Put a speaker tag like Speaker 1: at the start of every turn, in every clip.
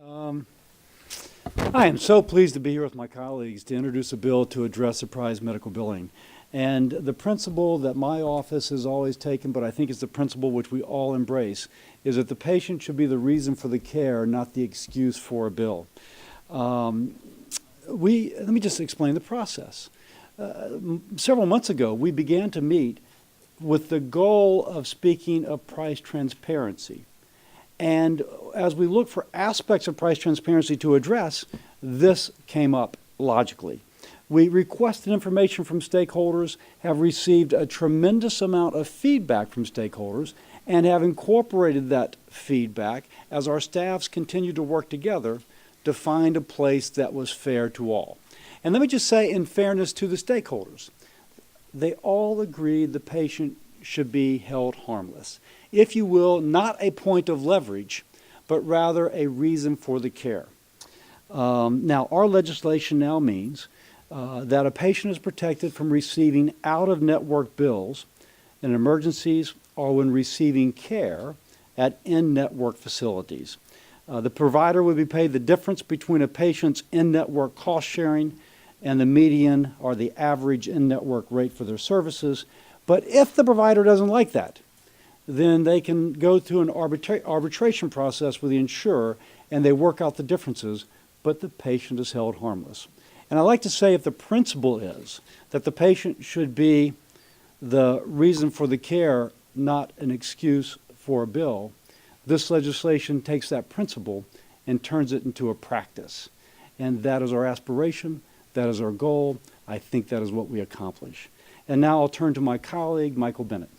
Speaker 1: Um, I am so pleased to be here with my colleagues to introduce a bill to address surprise medical billing. And the principle that my office has always taken, but I think is the principle which we all embrace, is that the patient should be the reason for the care, not the excuse for a bill. Let me just explain the process. Several months ago, we began to meet with the goal of speaking of price transparency. And as we look for aspects of price transparency to address, this came up logically. We requested information from stakeholders, have received a tremendous amount of feedback from stakeholders, and have incorporated that feedback as our staffs continue to work together to find a place that was fair to all. And let me just say, in fairness to the stakeholders, they all agreed the patient should be held harmless. If you will, not a point of leverage, but rather a reason for the care. Now, our legislation now means that a patient is protected from receiving out-of-network bills in emergencies or when receiving care at in-network facilities. The provider would be paid the difference between a patient's in-network cost sharing and the median or the average in-network rate for their services. But if the provider doesn't like that, then they can go through an arbitration process with the insurer and they work out the differences, but the patient is held harmless. And I like to say, if the principle is that the patient should be the reason for the care, not an excuse for a bill, this legislation takes that principle and turns it into a practice. And that is our aspiration, that is our goal. I think that is what we accomplish. And now I'll turn to my colleague, Michael Bennett.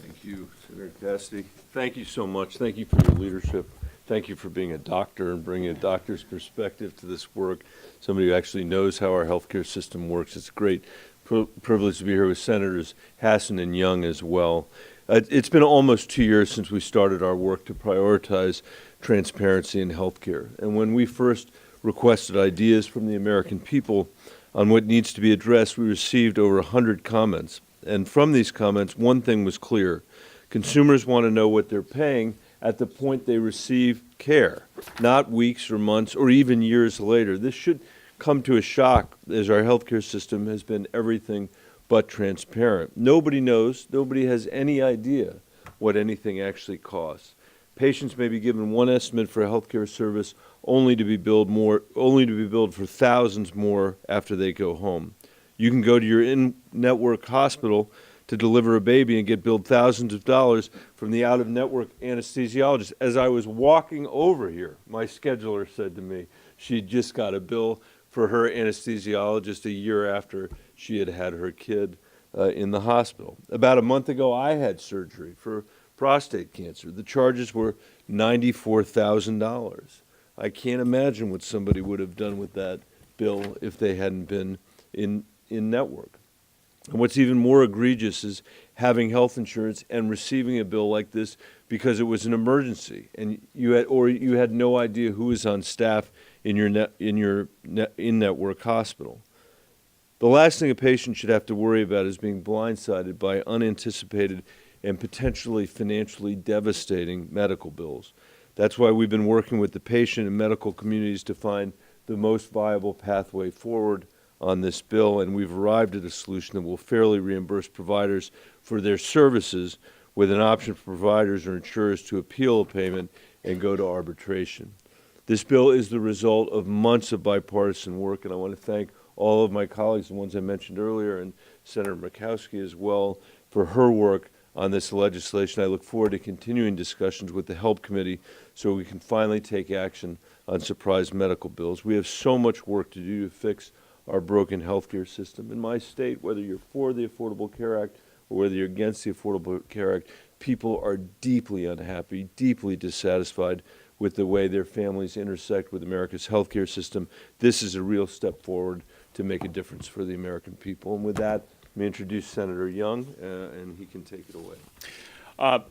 Speaker 2: Thank you, Senator Cassidy. Thank you so much. Thank you for your leadership. Thank you for being a doctor and bringing a doctor's perspective to this work, somebody who actually knows how our healthcare system works. It's a great privilege to be here with Senators Hassan and Young as well. It's been almost 2 years since we started our work to prioritize transparency in healthcare. And when we first requested ideas from the American people on what needs to be addressed, we received over 100 comments. And from these comments, one thing was clear. Consumers want to know what they're paying at the point they receive care, not weeks or months or even years later. This should come to a shock, as our healthcare system has been everything but transparent. Nobody knows, nobody has any idea what anything actually costs. Patients may be given one estimate for a healthcare service only to be billed for thousands more after they go home. You can go to your in-network hospital to deliver a baby and get billed thousands of dollars from the out-of-network anesthesiologist. As I was walking over here, my scheduler said to me she just got a bill for her anesthesiologist a year after she had had her kid in the hospital. About a month ago, I had surgery for prostate cancer. The charges were $94,000. I can't imagine what somebody would have done with that bill if they hadn't been in network. And what's even more egregious is having health insurance and receiving a bill like this because it was an emergency and you had no idea who was on staff in your in-network hospital. The last thing a patient should have to worry about is being blindsided by unanticipated and potentially financially devastating medical bills. That's why we've been working with the patient and medical communities to find the most viable pathway forward on this bill, and we've arrived at a solution that will fairly reimburse providers for their services with an option for providers or insurers to appeal a payment and go to arbitration. This bill is the result of months of bipartisan work, and I want to thank all of my colleagues, the ones I mentioned earlier, and Senator Murkowski as well, for her work on this legislation. I look forward to continuing discussions with the HELP Committee so we can finally take action on surprise medical bills. We have so much work to do to fix our broken healthcare system. In my state, whether you're for the Affordable Care Act or whether you're against the Affordable Care Act, people are deeply unhappy, deeply dissatisfied with the way their families intersect with America's healthcare system. This is a real step forward to make a difference for the American people. And with that, let me introduce Senator Young, and he can take it away.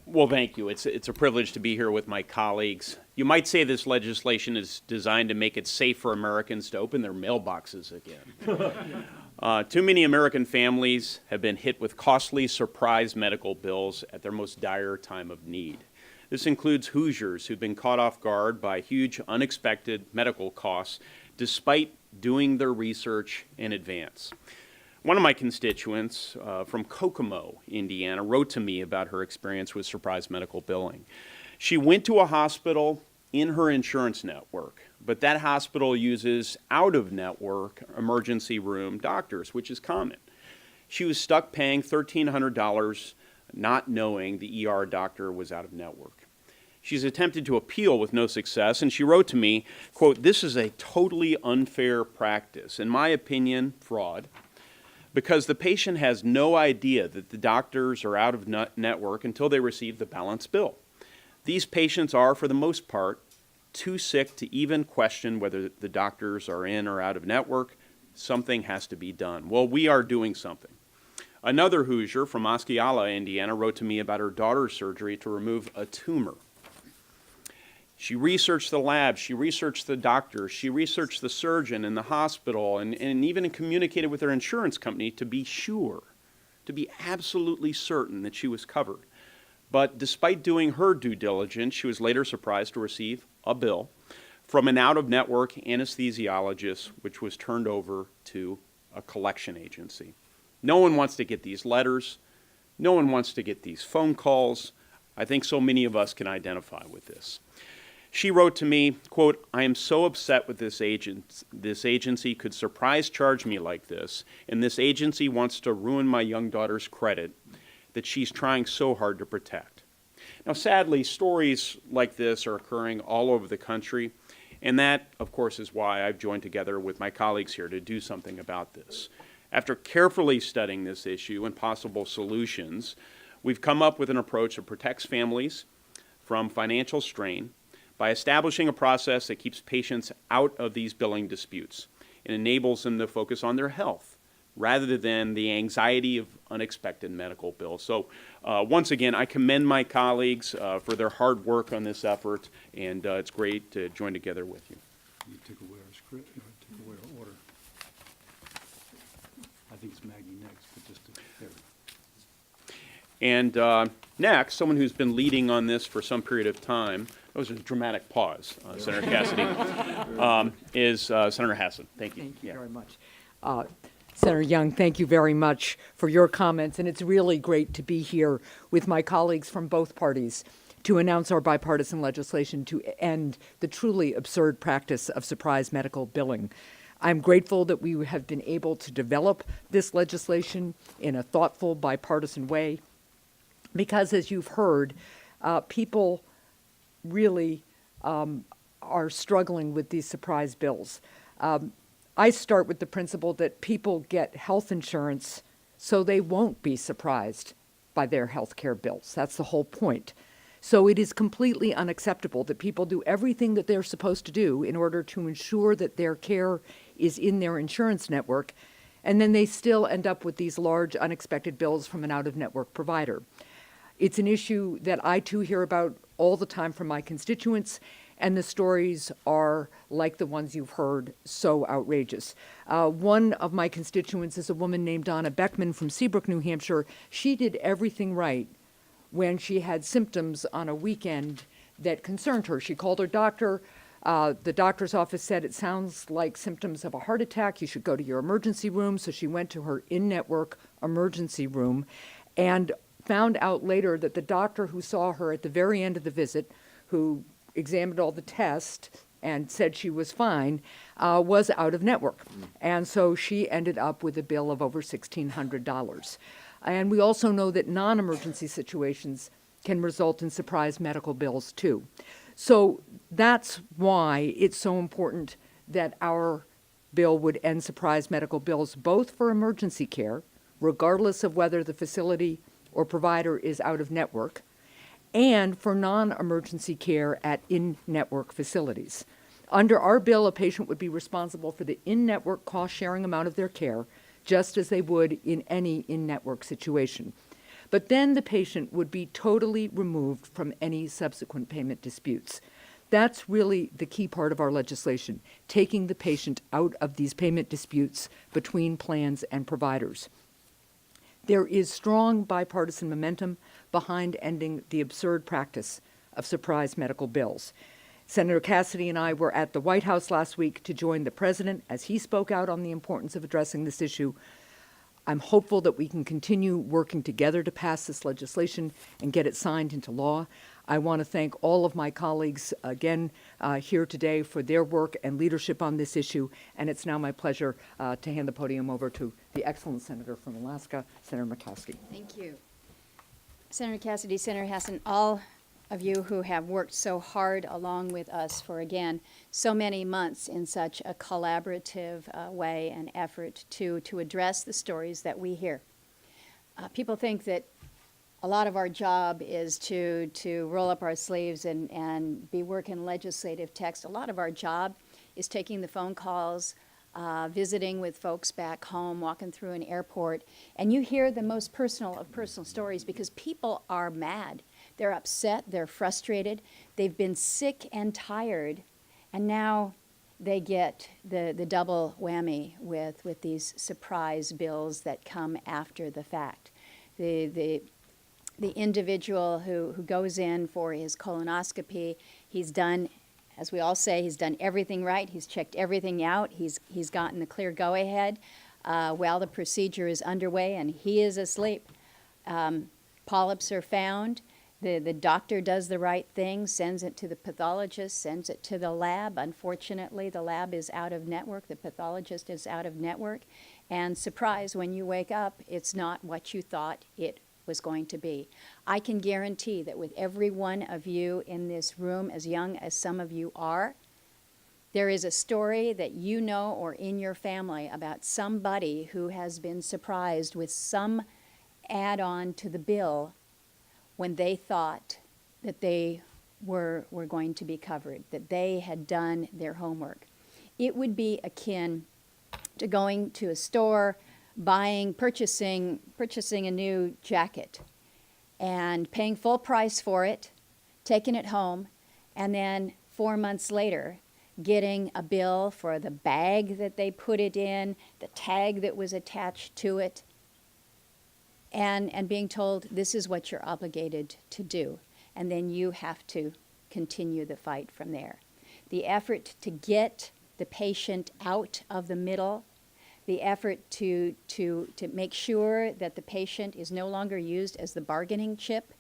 Speaker 3: Well, thank you. It's a privilege to be here with my colleagues. You might say this legislation is designed to make it safe for Americans to open their mailboxes again. Too many American families have been hit with costly surprise medical bills at their most dire time of need. This includes Hoosiers who've been caught off guard by huge unexpected medical costs despite doing their research in advance. One of my constituents from Kokomo, Indiana, wrote to me about her experience with surprise medical billing. She went to a hospital in her insurance network, but that hospital uses out-of-network emergency room doctors, which is common. She was stuck paying $1,300 not knowing the ER doctor was out of network. She's attempted to appeal with no success, and she wrote to me, quote, "This is a totally unfair practice. In my opinion, fraud, because the patient has no idea that the doctors are out of network until they receive the balance bill. These patients are, for the most part, too sick to even question whether the doctors are in or out of network. Something has to be done." Well, we are doing something. Another Hoosier from Osceola, Indiana, wrote to me about her daughter's surgery to remove a tumor. She researched the lab, she researched the doctor, she researched the surgeon and the hospital, and even communicated with her insurance company to be sure, to be absolutely certain that she was covered. But despite doing her due diligence, she was later surprised to receive a bill from an out-of-network anesthesiologist, which was turned over to a collection agency. No one wants to get these letters. No one wants to get these phone calls. I think so many of us can identify with this. She wrote to me, quote, "I am so upset with this agency could surprise charge me like this, and this agency wants to ruin my young daughter's credit that she's trying so hard to protect." Now, sadly, stories like this are occurring all over the country, and that, of course, is why I've joined together with my colleagues here to do something about this. After carefully studying this issue and possible solutions, we've come up with an approach that protects families from financial strain by establishing a process that keeps patients out of these billing disputes and enables them to focus on their health rather than the anxiety of unexpected medical bills. So once again, I commend my colleagues for their hard work on this effort, and it's great to join together with you.
Speaker 1: You take away our script, take away our order. I think it's Maggie next, but just there.
Speaker 3: And next, someone who's been leading on this for some period of time, that was a dramatic pause, Senator Cassidy, is Senator Hassan. Thank you.
Speaker 4: Thank you very much. Senator Young, thank you very much for your comments, and it's really great to be here with my colleagues from both parties to announce our bipartisan legislation to end the truly absurd practice of surprise medical billing. I'm grateful that we have been able to develop this legislation in a thoughtful, bipartisan way, because as you've heard, people really are struggling with these surprise bills. I start with the principle that people get health insurance so they won't be surprised by their health care bills. That's the whole point. So it is completely unacceptable that people do everything that they're supposed to do in order to ensure that their care is in their insurance network, and then they still end up with these large unexpected bills from an out-of-network provider. It's an issue that I too hear about all the time from my constituents, and the stories are like the ones you've heard, so outrageous. One of my constituents is a woman named Donna Beckman from Seabrook, New Hampshire. She did everything right when she had symptoms on a weekend that concerned her. She called her doctor. The doctor's office said, "It sounds like symptoms of a heart attack. You should go to your emergency room." So she went to her in-network emergency room and found out later that the doctor who saw her at the very end of the visit, who examined all the tests and said she was fine, was out of network. And so she ended up with a bill of over $1,600. And we also know that non-emergency situations can result in surprise medical bills too. So that's why it's so important that our bill would end surprise medical bills, both for emergency care, regardless of whether the facility or provider is out of network, and for non-emergency care at in-network facilities. Under our bill, a patient would be responsible for the in-network cost-sharing amount of their care, just as they would in any in-network situation. But then the patient would be totally removed from any subsequent payment disputes. That's really the key part of our legislation, taking the patient out of these payment disputes between plans and providers. There is strong bipartisan momentum behind ending the absurd practice of surprise medical bills. Senator Cassidy and I were at the White House last week to join the president as he spoke out on the importance of addressing this issue. I'm hopeful that we can continue working together to pass this legislation and get it signed into law. I want to thank all of my colleagues again here today for their work and leadership on this issue, and it's now my pleasure to hand the podium over to the excellent senator from Alaska, Senator McCaskey.
Speaker 5: Thank you. Senator Cassidy, Senator Hassan, all of you who have worked so hard along with us for, again, so many months in such a collaborative way and effort to address the stories that we hear. People think that a lot of our job is to roll up our sleeves and be working legislative text. A lot of our job is taking the phone calls, visiting with folks back home, walking through an airport, and you hear the most personal of personal stories because people are mad. They're upset, they're frustrated, they've been sick and tired, and now they get the double whammy with these surprise bills that come after the fact. The individual who goes in for his colonoscopy, he's done, as we all say, he's done everything right, he's checked everything out, he's gotten the clear go-ahead while the procedure is underway, and he is asleep. Polyps are found. The doctor does the right thing, sends it to the pathologist, sends it to the lab. Unfortunately, the lab is out of network, the pathologist is out of network, and surprise, when you wake up, it's not what you thought it was going to be. I can guarantee that with every one of you in this room, as young as some of you are, there is a story that you know or in your family about somebody who has been surprised with some add-on to the bill when they thought that they were going to be covered, that they had done their homework. It would be akin to going to a store, purchasing a new jacket and paying full price for it, taking it home, and then 4 months later getting a bill for the bag that they put it in, the tag that was attached to it, and being told this is what you're obligated to do. And then you have to continue the fight from there. The effort to get the patient out of the middle, the effort to make sure that the patient is no longer used as the bargaining chip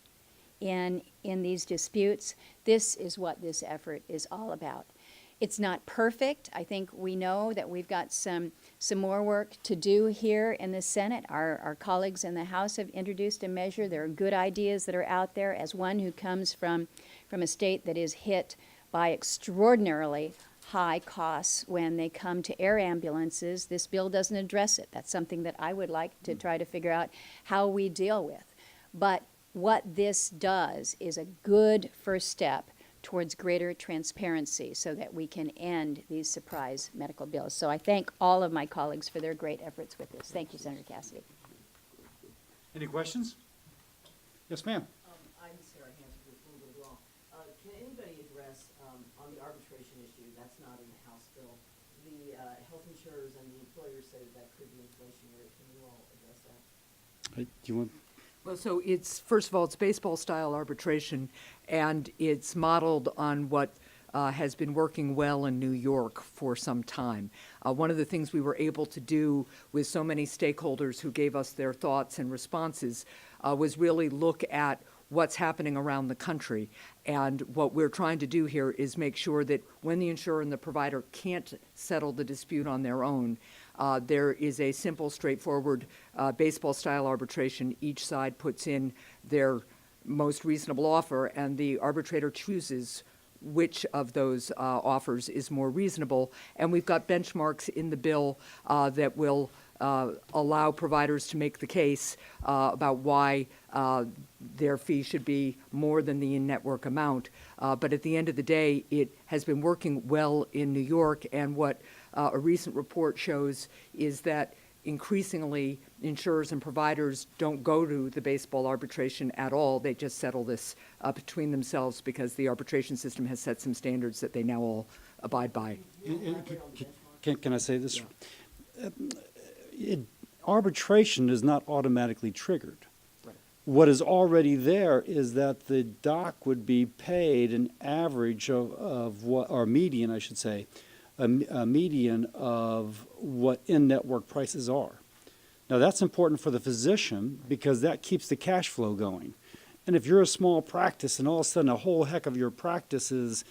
Speaker 5: in these disputes, this is what this effort is all about. It's not perfect. I think we know that we've got some more work to do here in the Senate. Our colleagues in the House have introduced a measure. There are good ideas that are out there. As one who comes from a state that is hit by extraordinarily high costs when they come to air ambulances, this bill doesn't address it. That's something that I would like to try to figure out how we deal with. But what this does is a good first step towards greater transparency so that we can end these surprise medical bills. So I thank all of my colleagues for their great efforts with this. Thank you, Senator Cassidy.
Speaker 1: Any questions? Yes, ma'am.
Speaker 6: I'm Sarah Hanson with Louisville Law. Can anybody address, on the arbitration issue, that's not in the House bill, the health insurers and the employers say that could be inflationary. Can you all address that?
Speaker 1: Do you want?
Speaker 4: Well, so it's, first of all, it's baseball-style arbitration, and it's modeled on what has been working well in New York for some time. One of the things we were able to do with so many stakeholders who gave us their thoughts and responses was really look at what's happening around the country. And what we're trying to do here is make sure that when the insurer and the provider can't settle the dispute on their own, there is a simple, straightforward baseball-style arbitration. Each side puts in their most reasonable offer, and the arbitrator chooses which of those offers is more reasonable. And we've got benchmarks in the bill that will allow providers to make the case about why their fee should be more than the in-network amount. But at the end of the day, it has been working well in New York, and what a recent report shows is that increasingly insurers and providers don't go to the baseball arbitration at all. They just settle this between themselves because the arbitration system has set some standards that they now all abide by.
Speaker 1: Can I say this? Arbitration is not automatically triggered. What is already there is that the doc would be paid an average of what, or median, I should say, a median of what in-network prices are. Now, that's important for the physician because that keeps the cash flow going. And if you're a small practice and all of a sudden a whole heck of your practice is,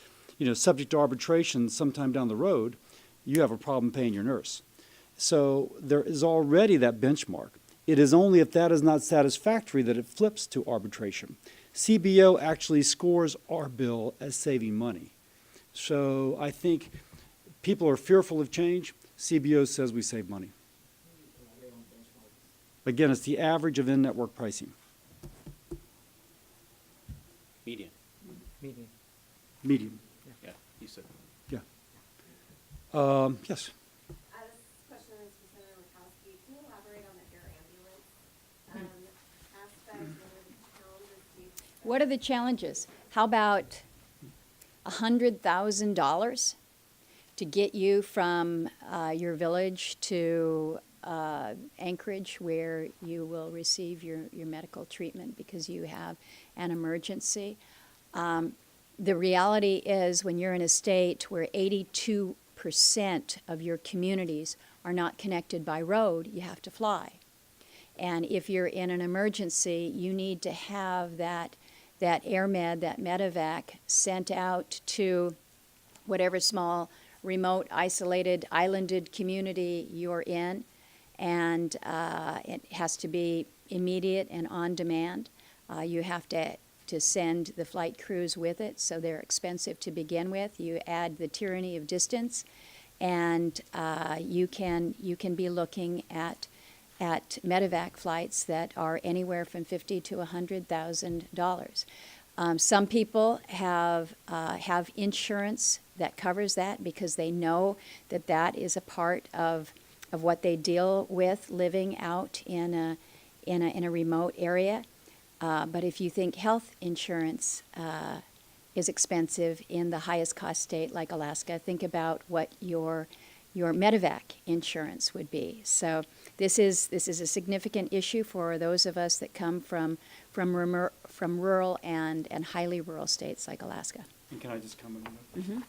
Speaker 1: subject to arbitration sometime down the road, you have a problem paying your nurse. So there is already that benchmark. It is only if that is not satisfactory that it flips to arbitration. CBO actually scores our bill as saving money. So I think people are fearful of change. CBO says we save money. Again, it's the average of in-network pricing.
Speaker 3: Median.
Speaker 1: Median.
Speaker 3: Yeah, you said.
Speaker 1: Yeah. Yes.
Speaker 7: This question is for Senator Murkowski. Can you elaborate on the air ambulance aspect?
Speaker 5: What are the challenges? How about $100,000 to get you from your village to Anchorage, where you will receive your medical treatment because you have an emergency? The reality is, when you're in a state where 82% of your communities are not connected by road, you have to fly. And if you're in an emergency, you need to have that air med, that medevac, sent out to whatever small, remote, isolated, islanded community you're in. And it has to be immediate and on demand. You have to send the flight crews with it, so they're expensive to begin with. You add the tyranny of distance, and you can be looking at medevac flights that are anywhere from $50,000 to $100,000. Some people have insurance that covers that because they know that is a part of what they deal with living out in a remote area. But if you think health insurance is expensive in the highest cost state like Alaska, think about what your medevac insurance would be. So this is a significant issue for those of us that come from rural and highly rural states like Alaska.
Speaker 1: And can I just comment on that? Mm-hmm.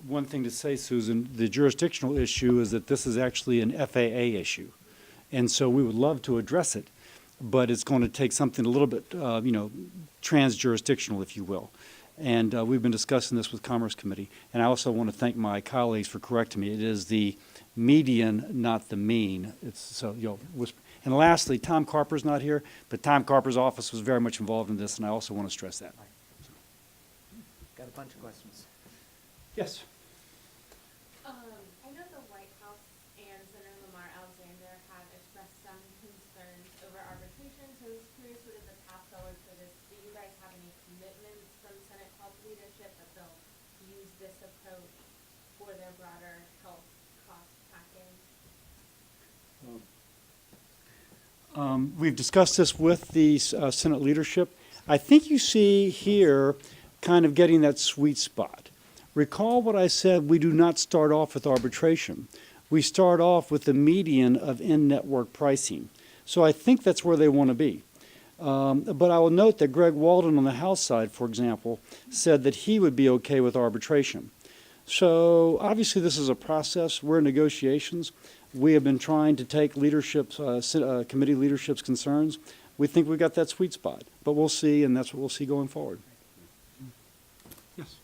Speaker 1: One thing to say, Susan, the jurisdictional issue is that this is actually an FAA issue. And so we would love to address it, but it's going to take something a little bit, trans-jurisdictional, if you will. And we've been discussing this with Commerce Committee. And I also want to thank my colleagues for correcting me. It is the median, not the mean. And lastly, Tom Carper's not here, but Tom Carper's office was very much involved in this, and I also want to stress that.
Speaker 4: Got a bunch of questions.
Speaker 1: Yes.
Speaker 7: I know the White House and Senator Lamar Alexander have expressed some concerns over arbitration, so I was curious what is the path forward for this? Do you guys have any commitments from Senate health leadership that they'll use this approach for their broader health cost package?
Speaker 1: We've discussed this with the Senate leadership. I think you see here kind of getting that sweet spot. Recall what I said, we do not start off with arbitration. We start off with the median of in-network pricing. So I think that's where they want to be. But I will note that Greg Walden on the House side, for example, said that he would be okay with arbitration. So obviously this is a process. We're in negotiations. We have been trying to take committee leadership's concerns. We think we've got that sweet spot, but we'll see, and that's what we'll see going forward. Yes.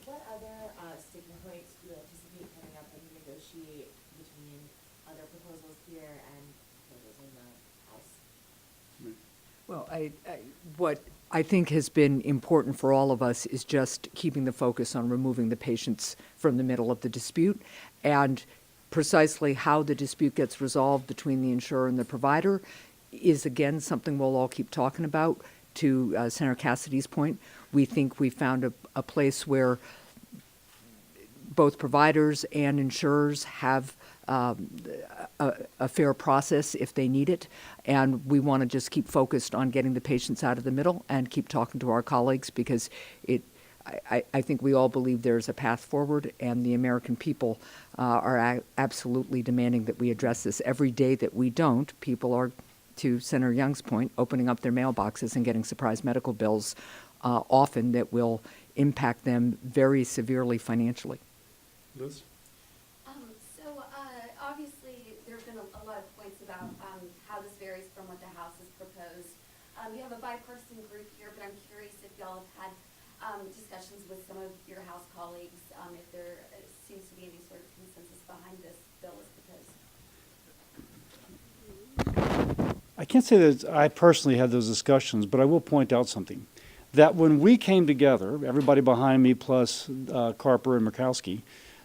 Speaker 8: What other sticking points do you anticipate coming up when you negotiate between other proposals here and proposals in the House?
Speaker 4: Well, what I think has been important for all of us is just keeping the focus on removing the patients from the middle of the dispute, and precisely how the dispute gets resolved between the insurer and the provider is, again, something we'll all keep talking about. To Senator Cassidy's point, we think we found a place where both providers and insurers have a fair process if they need it, and we want to just keep focused on getting the patients out of the middle and keep talking to our colleagues, because I think we all believe there's a path forward, and the American people are absolutely demanding that we address this. Every day that we don't, people are to Senator Young's point, opening up their mailboxes and getting surprise medical bills often that will impact them very severely financially.
Speaker 1: Liz?
Speaker 9: Obviously, there have been a lot of points about how this varies from what the House has proposed. You have a bipartisan group here, but I'm curious if y'all have had discussions with some of your House colleagues, if there seems to be any sort of consensus behind this bill as proposed.
Speaker 1: I can't say that I personally had those discussions, but I will point out something. That when we came together, everybody behind me plus Carper and Murkowski,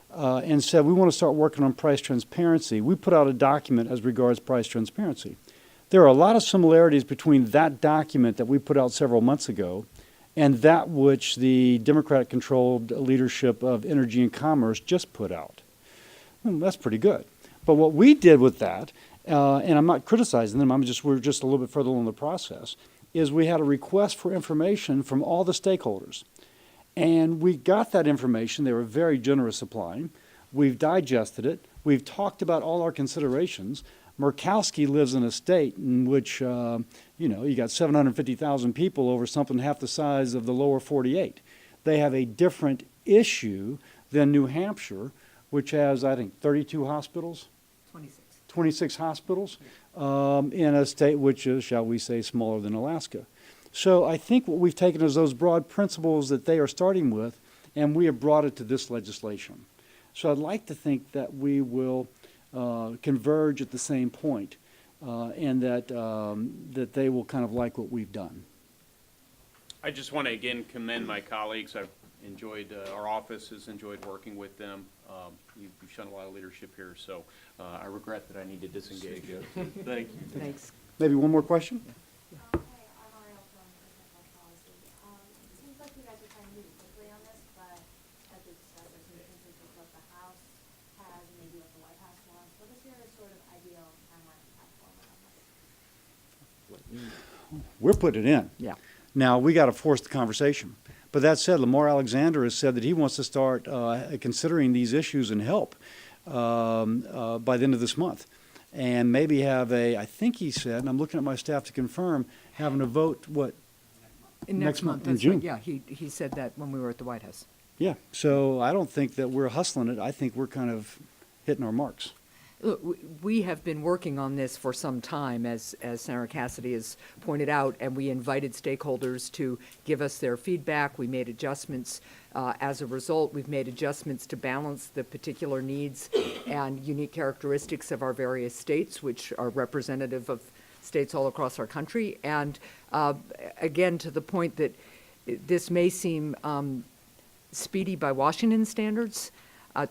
Speaker 1: and said we want to start working on price transparency, we put out a document as regards price transparency. There are a lot of similarities between that document that we put out several months ago and that which the Democratic-controlled leadership of Energy and Commerce just put out. That's pretty good. But what we did with that, and I'm not criticizing them, we're just a little bit further along the process, is we had a request for information from all the stakeholders. And we got that information. They were very generous supplying. We've digested it. We've talked about all our considerations. Murkowski lives in a state in which, you got 750,000 people over something half the size of the lower 48. They have a different issue than New Hampshire, which has, I think, 32 hospitals? 26 hospitals in a state which is, shall we say, smaller than Alaska. So I think what we've taken is those broad principles that they are starting with, and we have brought it to this legislation. So I'd like to think that we will converge at the same point, and that they will kind of like what we've done.
Speaker 3: I just want to again commend my colleagues. I've enjoyed, our office has enjoyed working with them. You've shown a lot of leadership here, so I regret that I need to disengage.
Speaker 2: Thank you.
Speaker 4: Thanks.
Speaker 1: Maybe one more question?
Speaker 7: Hey, I'm Ariel from International Policy. It seems like you guys are trying to move quickly on this, but as we discussed, there's some differences with what the House has and maybe what the White House wants. What is your sort of ideal timeline and path forward on this?
Speaker 1: We're putting it in.
Speaker 4: Yeah.
Speaker 1: Now, we got to force the conversation. But that said, Lamar Alexander has said that he wants to start considering these issues and help by the end of this month. And maybe have I think he said, and I'm looking at my staff to confirm, having a vote, next month, in
Speaker 4: that's
Speaker 1: June.
Speaker 4: right. Yeah, he said that when we were at the White House.
Speaker 1: Yeah, so I don't think that we're hustling it. I think we're kind of hitting our marks.
Speaker 4: Look, we have been working on this for some time, as Senator Cassidy has pointed out, and we invited stakeholders to give us their feedback. We made adjustments. As a result, we've made adjustments to balance the particular needs and unique characteristics of our various states, which are representative of states all across our country. And again, to the point that this may seem speedy by Washington standards,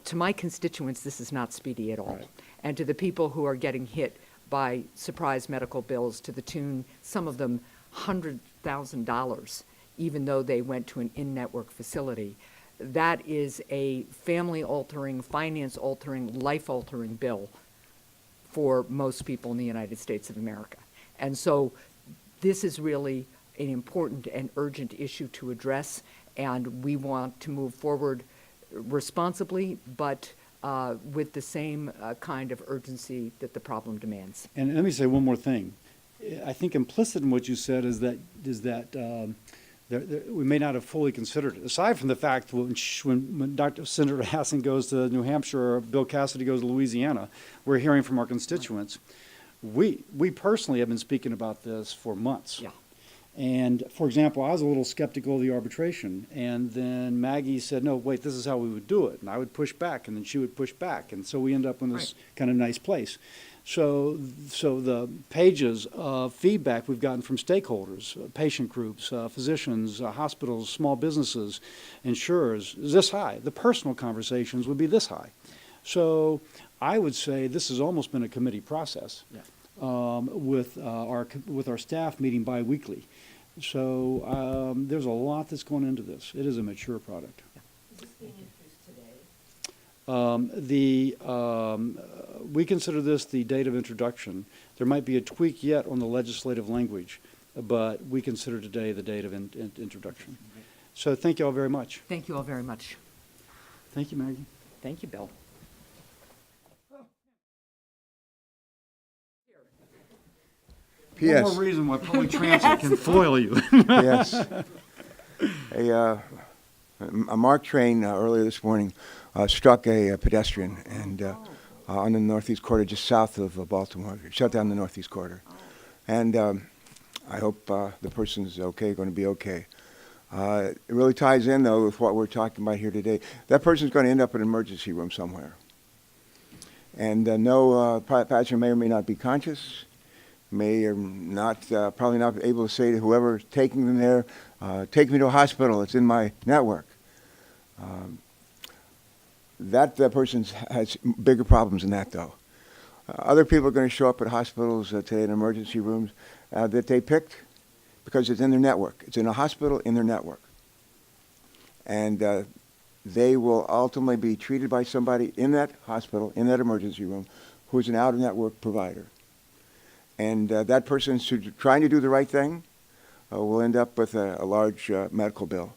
Speaker 4: to my constituents, this is not speedy at all. Right. And to the people who are getting hit by surprise medical bills to the tune, some of them $100,000, even though they went to an in-network facility, that is a family-altering, finance-altering, life-altering bill for most people in the United States of America. And so this is really an important and urgent issue to address, and we want to move forward responsibly, but with the same kind of urgency that the problem demands.
Speaker 1: And let me say one more thing. I think implicit in what you said is that we may not have fully considered it. Aside from the fact when Dr. Senator Hassan goes to New Hampshire or Bill Cassidy goes to Louisiana, we're hearing from our constituents. Right. We personally have been speaking about this for months.
Speaker 4: Yeah.
Speaker 1: And, for example, I was a little skeptical of the arbitration, and then Maggie said, no, wait, this is how we would do it. And I would push back, and then she would push back. And so we end up in this kind of nice place. So the pages of feedback we've gotten from stakeholders, patient groups, physicians, hospitals, small businesses, insurers, is this high. The personal conversations would be this high. So I would say this has almost been a committee process. Yeah. With our staff meeting biweekly. So there's a lot that's going into this. It is a mature product.
Speaker 6: Is this being introduced today?
Speaker 1: We consider this the date of introduction. There might be a tweak yet on the legislative language, but we consider today the date of introduction. So thank you all very much.
Speaker 4: Thank you all very much.
Speaker 1: Thank you, Maggie.
Speaker 4: Thank you, Bill.
Speaker 1: One
Speaker 10: P.S.
Speaker 1: more reason why public transit can foil you.
Speaker 10: Yes. A MARC train earlier this morning struck a pedestrian and on the northeast corridor just south of Baltimore. It shut down the northeast corridor. And I hope the person's okay, going to be okay. It really ties in, though, with what we're talking about here today. That person's going to end up in an emergency room somewhere. And no, passenger may or may not be conscious, may or not, probably not able to say to whoever's taking them there, take me to a hospital, it's in my network. That person has bigger problems than that, though. Other people are going to show up at hospitals today in emergency rooms that they picked because it's in their network. It's in a hospital in their network. And they will ultimately be treated by somebody in that hospital, in that emergency room, who's an out-of-network provider. And that person who's trying to do the right thing will end up with a large medical bill.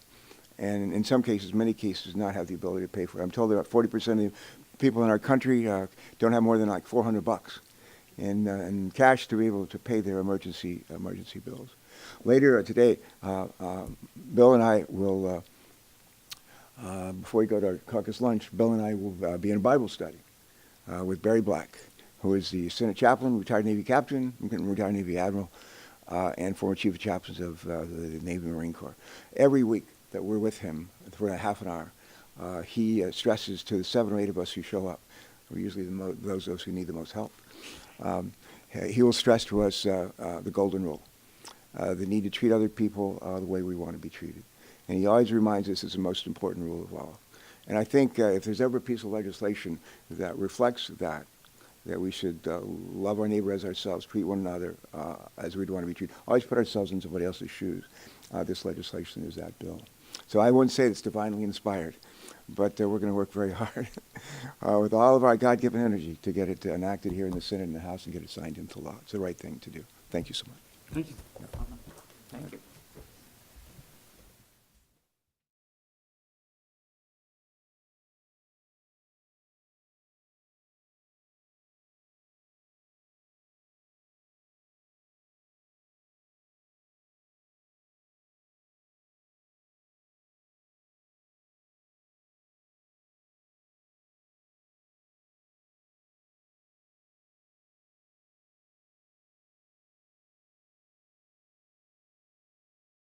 Speaker 10: And in some cases, many cases, not have the ability to pay for it. I'm told that about 40% of the people in our country don't have more than like $400 in cash to be able to pay their emergency bills. Later today, Bill and I will, before we go to our caucus lunch, Bill and I will be in a Bible study with Barry Black, who is the Senate chaplain, retired Navy captain, retired Navy admiral, and former chief of chaplains of the Navy Marine Corps. Every week that we're with him for a half an hour, he stresses to the 7 or 8 of us who show up, we're usually those of us who need the most help, he will stress to us the golden rule, the need to treat other people the way we want to be treated. And he always reminds us it's the most important rule of all. And I think if there's ever a piece of legislation that reflects that we should love our neighbor as ourselves, treat one another as we'd want to be treated, always put ourselves in somebody else's shoes. This legislation is that bill. So I wouldn't say it's divinely inspired, but we're going to work very hard with all of our God-given energy to get it enacted here in the Senate and the House and get it signed into law. It's the right thing to do. Thank you so much.
Speaker 1: Thank you.
Speaker 4: Thank you.